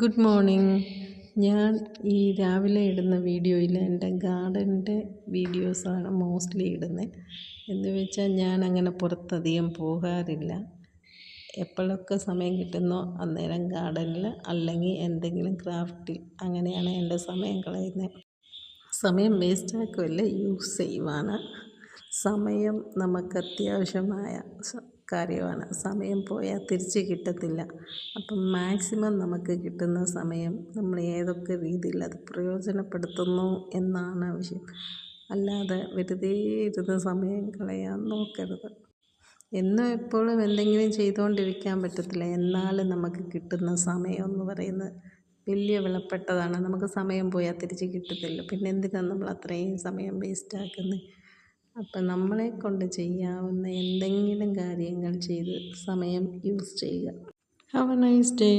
Good morning. ഞാൻ ഈ രാവിലെ ഇടുന്ന വീഡിയോയിൽ എൻ്റെ ഗാർഡൻ്റെ വീഡിയോസാണ് മോസ്റ്റ്ലി ഇടുന്നത്. എന്ന് വെച്ചാൽ ഞാൻ അങ്ങനെ പുറത്തധികം പോകാറില്ല. എപ്പോഴൊക്കെ സമയം കിട്ടുന്നോ അന്നേരം ഗാർഡനിൽ അല്ലെങ്കിൽ എന്തെങ്കിലും ക്രാഫ്റ്റിൽ അങ്ങനെയാണ് എൻ്റെ സമയം കളയുന്നത്. സമയം വേസ്റ്റാക്കുമല്ല, യൂസ് ചെയ്യുവാണ്. സമയം നമുക്ക് അത്യാവശ്യമായ കാര്യമാണ്. സമയം പോയാൽ തിരിച്ച് കിട്ടത്തില്ല. അപ്പം മാക്സിമം നമുക്ക് കിട്ടുന്ന സമയം നമ്മൾ ഏതൊക്കെ രീതിയിൽ അത് പ്രയോജനപ്പെടുത്തുന്നു എന്നാണ് ആവശ്യം. അല്ലാതെ വെറുതെ ഇരുന്ന് സമയം കളയാൻ നോക്കരുത്. എന്നും എപ്പോഴും എന്തെങ്കിലും ചെയ്തുകൊണ്ടിരിക്കാൻ പറ്റത്തില്ല. എന്നാലും നമുക്ക് കിട്ടുന്ന സമയം എന്ന് പറയുന്നത് വലിയ വിലപ്പെട്ടതാണ്. നമുക്ക് സമയം പോയാൽ തിരിച്ച് കിട്ടത്തില്ല. പിന്നെ എന്തിനാണ് നമ്മൾ അത്രയും സമയം വേസ്റ്റാക്കുന്നത്? അപ്പം നമ്മളെക്കൊണ്ട് ചെയ്യാവുന്ന എന്തെങ്കിലും കാര്യങ്ങൾ ചെയ്ത് സമയം യൂസ് ചെയ്യുക. Have A nice day.